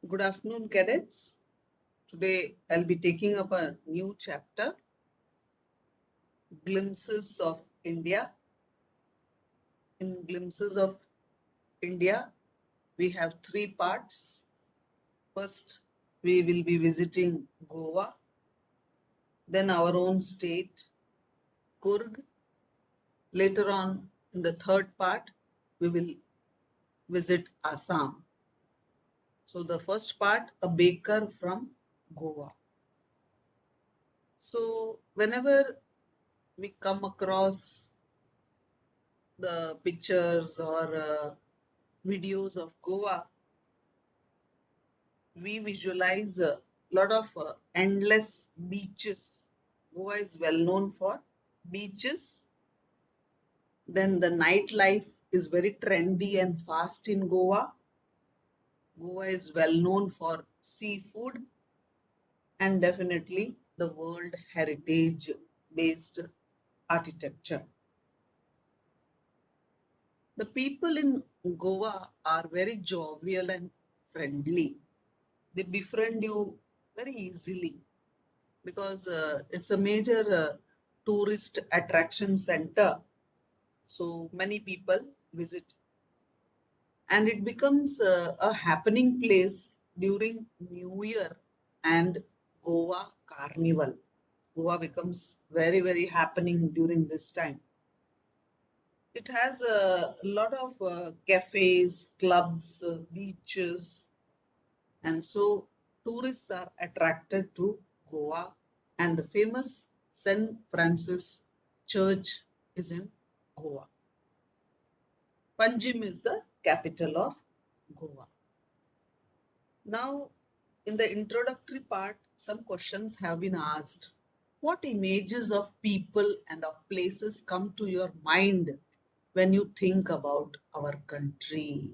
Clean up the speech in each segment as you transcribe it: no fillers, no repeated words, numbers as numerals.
Good afternoon, cadets. Today I'll be taking up a new chapter, Glimpses of India. In Glimpses of India, we have three parts. First, we will be visiting Goa, then our own state, Kurg. Later on, in the third part, we will visit Assam. So, the first part, a baker from Goa. So, whenever we come across the pictures or videos of Goa, we visualize a lot of endless beaches. Goa is well known for beaches. Then the nightlife is very trendy and fast in Goa. Goa is well known for seafood and definitely the World Heritage based architecture. The people in Goa are very jovial and friendly. They befriend you very easily because it's a major tourist attraction center. So many people visit, and it becomes a happening place during New Year and Goa Carnival. Goa becomes very, very happening during this time. It has a lot of cafes, clubs, beaches, and so tourists are attracted to Goa, and the famous St. Francis Church is in Goa. Panjim is the capital of Goa. Now, in the introductory part, some questions have been asked. What images of people and of places come to your mind when you think about our country?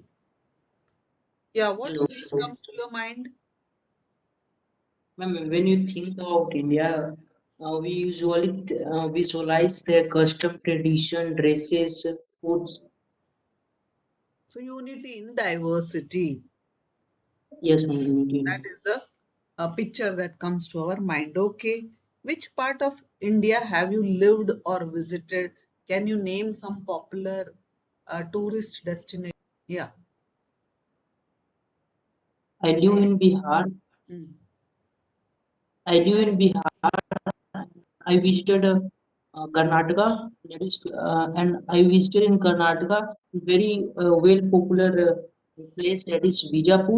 Yeah, what Hello. image comes to your mind? Ma'am, when you think of India, we usually visualize their custom, tradition, dresses, foods. So, unity in diversity. Yes, ma'am. That is the picture that comes to our mind. Okay. Which part of India have you lived or visited? Can you name some popular tourist destination? Yeah. I live in Bihar. Mm. I live in Bihar. I visited Karnataka. That is, and I visited in Karnataka very well popular place that is Bijapur,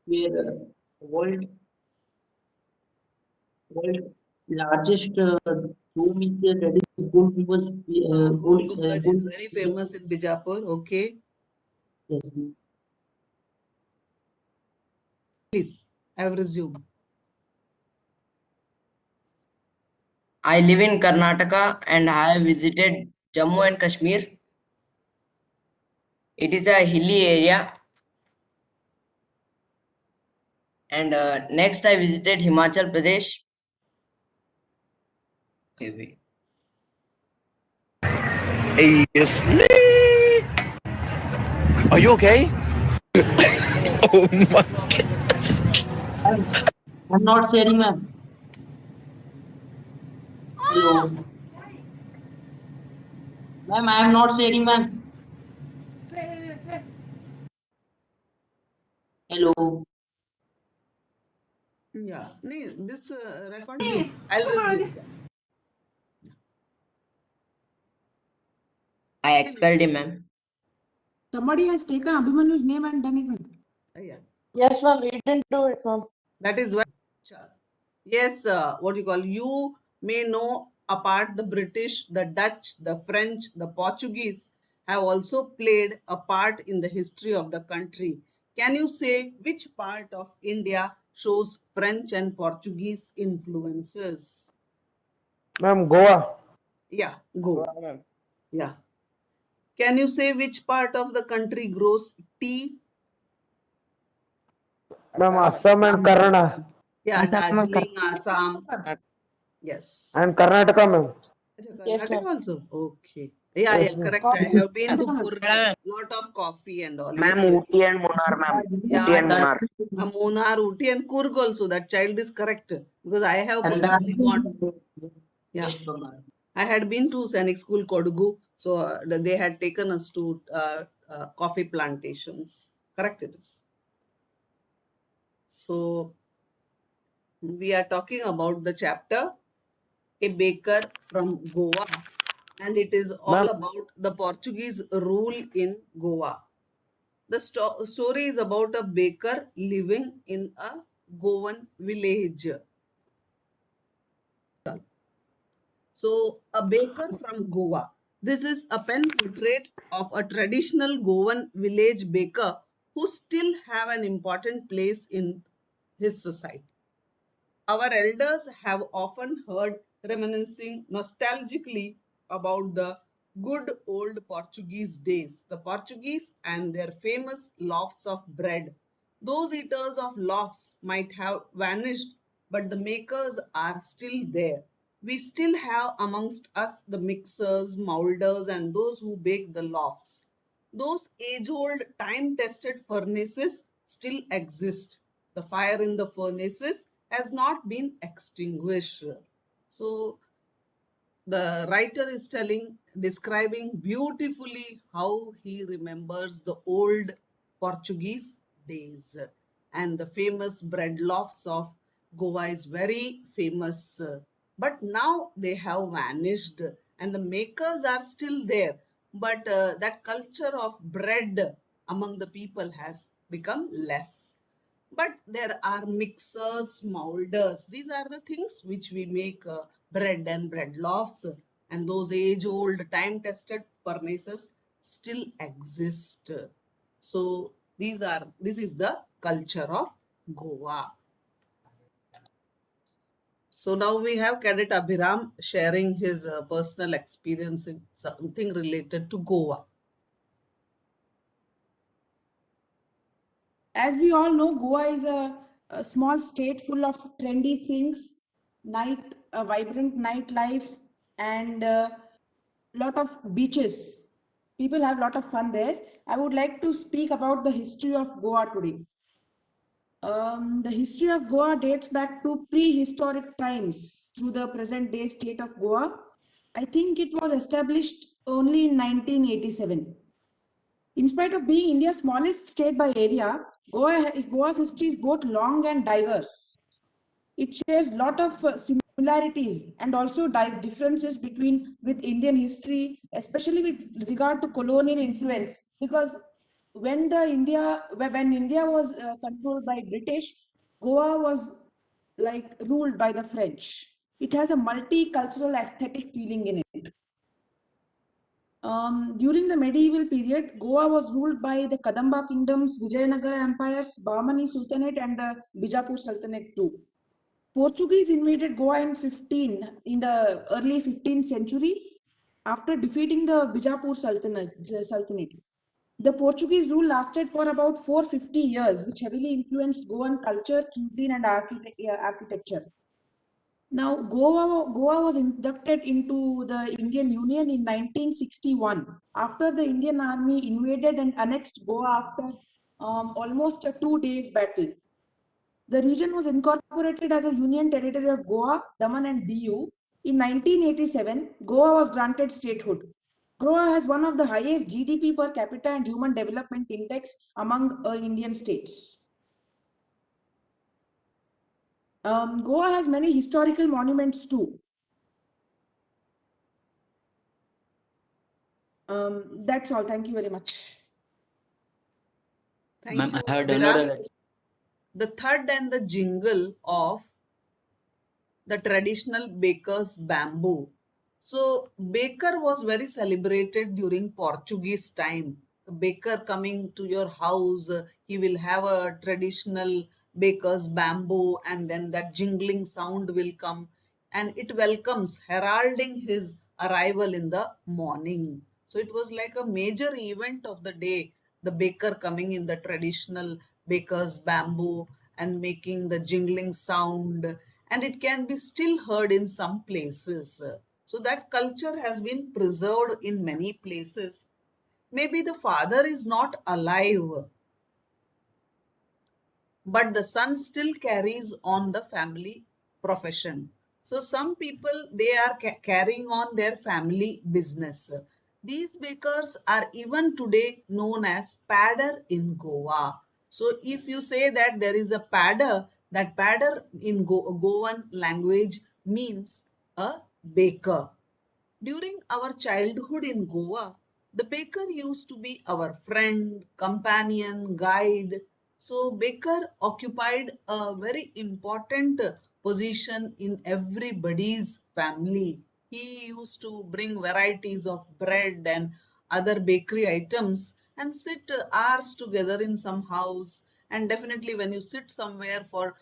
where world world largest dome is there. That is Gold Gumbaz. Gol Gumbaz is Gold. very famous in Bijapur. Okay. Yes, ma'am. Please, I have resumed. I live in Karnataka and I have visited Jammu and Kashmir. It is a hilly area. And next, I visited Himachal Pradesh. Okay, wait. Yes. Are you okay? Oh my. I'm, I'm not sharing, ma'am. Hello, ma'am. I am not sharing, ma'am. Hello. Yeah. This recording, I'll resume. I expelled him, ma'am. Somebody has taken Abhimanyu's name and done it with. Yeah. Yes, ma'am. We didn't do it, ma'am. That is why. Yes, what you call, you may know apart the British, the Dutch, the French, the Portuguese have also played a part in the history of the country. Can you say which part of India shows French and Portuguese influences? Ma'am, Goa. Yeah, go. Yeah. Can you say which part of the country grows tea? Ma'am, Assam and Karnataka. Yeah, Darjeeling, Assam. Yes. And Karnataka, ma'am. Acha, Yes, Karnataka ma'am. also? Okay. Yeah, Yes, yeah, ma'am. correct. I have been to Coffee. Kurg, Madam, lot of coffee and all. ma'am, Yes, yes. Ooty and Munnar, ma'am. Yeah, Ooty and yeah. Munnar. Munnar, Ooty and Kurg also. That child is correct because I have And personally gone. Yeah, West Bengal. I had been to Sainik School Kodagu, so they had taken us to coffee plantations. Correct, it is. So we are talking about the chapter A Baker from Goa, and it is all Ma'am, about the Portuguese rule in Goa. The story is about a baker living in a Goan village. So, a baker from Goa. This is a pen portrait of a traditional Goan village baker who still have an important place in his society. Our elders have often heard reminiscing nostalgically about the good old Portuguese days, the Portuguese and their famous loaves of bread. Those eaters of loaves might have vanished, but the makers are still there. We still have amongst us the mixers, molders, and those who bake the loaves. Those age old, time tested furnaces still exist. The fire in the furnaces has not been extinguished. So, the writer is describing beautifully how he remembers the old Portuguese days. And the famous bread loaves of Goa is very famous. But now they have vanished, and the makers are still there. But that culture of bread among the people has become less. But there are mixers, molders. These are the things which we make bread and bread loaves, and those age-old, time-tested furnaces still exist. So this is the culture of Goa. So now we have Cadet Abhiram sharing his personal experience in something related to Goa. As we all know, Goa is a small state full of trendy things, a vibrant nightlife, and lot of beaches. People have a lot of fun there. I would like to speak about the history of Goa today. The history of Goa dates back to prehistoric times through the present day state of Goa. I think it was established only in 1987. In spite of being India's smallest state by area, Goa's history is both long and diverse. It shares a lot of similarities and also differences with Indian history, especially with regard to colonial influence. Because when India was controlled by British, Goa was like ruled by the French. It has a multicultural aesthetic feeling in it. During the medieval period, Goa was ruled by the Kadamba kingdoms, Vijayanagara empires, Bahmani Sultanate, and the Bijapur Sultanate too. Portuguese invaded Goa in the early 15th century after defeating the Bijapur Sultanate. The Portuguese rule lasted for about 450 years, which heavily influenced Goan culture, cuisine, and architecture. Now, Goa was inducted into the Indian Union in 1961 after the Indian Army invaded and annexed Goa after almost a 2 days battle. The region was incorporated as a union territory of Goa, Daman, and Diu. In 1987, Goa was granted statehood. Goa has one of the highest GDP per capita and human development index among Indian states. Goa has many historical monuments too. That's all. Thank you very much. Thank Ma'am, you, I have Abhiram. downloaded it. The thud and the jingle of the traditional baker's bamboo. So baker was very celebrated during Portuguese time. The baker coming to your house, he will have a traditional baker's bamboo, and then that jingling sound will come, and it welcomes, heralding his arrival in the morning. So it was like a major event of the day, the baker coming in the traditional baker's bamboo and making the jingling sound, and it can be still heard in some places. So that culture has been preserved in many places. Maybe the father is not alive, but the son still carries on the family profession. So some people, they are carrying on their family business. These bakers are even today known as padder in Goa. So if you say that there is a padder, that padder in Goan language means a baker. During our childhood in Goa, the baker used to be our friend, companion, guide. So, baker occupied a very important position in everybody's family. He used to bring varieties of bread and other bakery items and sit hours together in some house. And definitely, when you sit somewhere for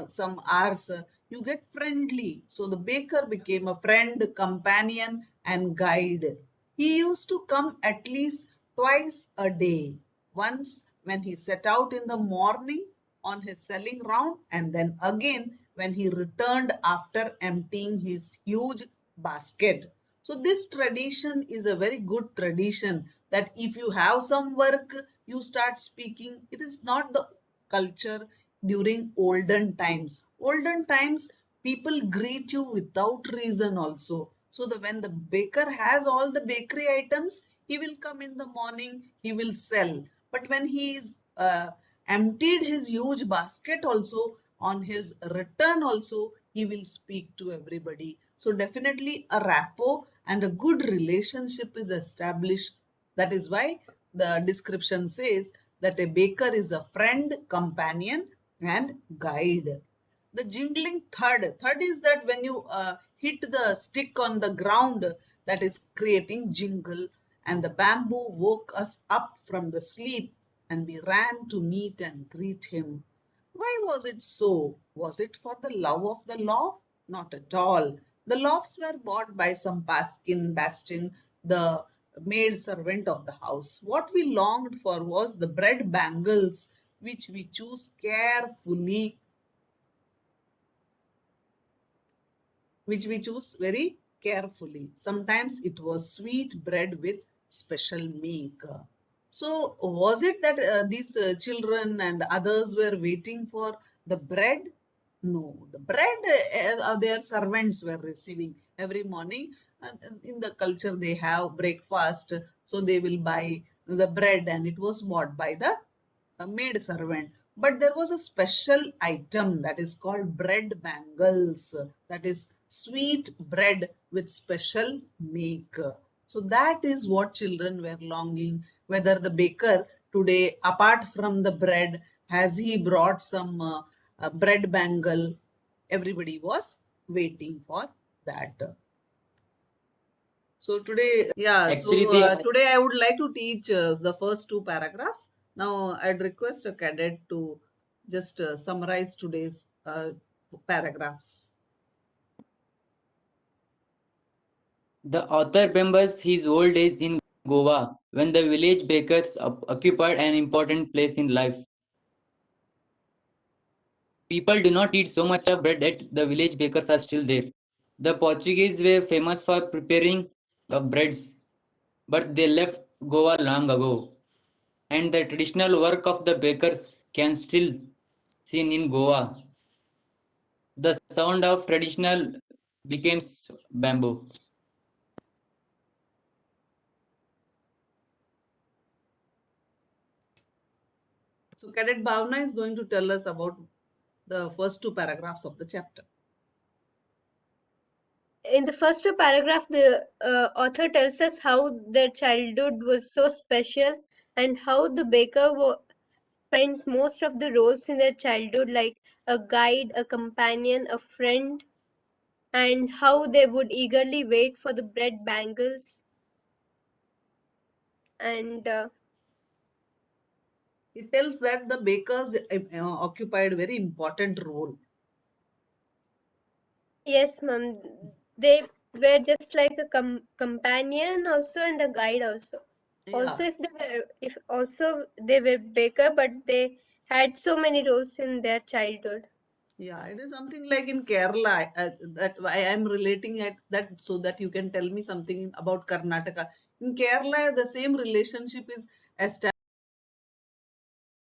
some hours, you get friendly. So the baker became a friend, companion, and guide. He used to come at least twice a day. Once when he set out in the morning on his selling round, and then again when he returned after emptying his huge basket. So this tradition is a very good tradition, that if you have some work, you start speaking. It is not the culture during olden times. Olden times, people greet you without reason also. So when the baker has all the bakery items, he will come in the morning, he will sell. But when he is emptied his huge basket also, on his return also, he will speak to everybody. So definitely a rapport and a good relationship is established. That is why the description says that a baker is a friend, companion, and guide. The jingling thud is that when you hit the stick on the ground, that is creating jingle. And the bamboo woke us up from the sleep, and we ran to meet and greet him. Why was it so? Was it for the love of the loaf? Not at all. The loaves were bought by some Paskin Bastin, the maid servant of the house. What we longed for was the bread bangles, which we choose carefully, which we choose very carefully. Sometimes it was sweet bread with special milk. So, was it that these children and others were waiting for the bread? No, the bread their servants were receiving every morning. In the culture, they have breakfast, so they will buy the bread, and it was bought by the maid servant. But there was a special item that is called bread bangles, that is sweet bread with special make. So that is what children were longing. Whether the baker today, apart from the bread, has he brought some bread bangle? Everybody was waiting for that. So today, yeah, Actually, so they today I would like to teach the first two paragraphs. Now I'd request a cadet to just summarize today's paragraphs. The author remembers his old days in Goa when the village bakers occupied an important place in life. People do not eat so much of bread that the village bakers are still there. The Portuguese were famous for preparing breads, but they left Goa long ago. And the traditional work of the bakers can still seen in Goa. The sound of traditional becomes bamboo. So Cadet Bhavna is going to tell us about the first two paragraphs of the chapter. In the first two paragraph, the author tells us how their childhood was so special and how the baker spent most of the roles in their childhood, like a guide, a companion, a friend, and how they would eagerly wait for the bread bangles. And It tells that the bakers occupied very important role. yes, ma'am, they were just like a companion also and a guide also. Yeah. Also, if also they were baker, but they had so many roles in their childhood. Yeah, it is something like in Kerala, that I am relating it that so that you can tell me something about Karnataka. In Kerala, the same relationship is established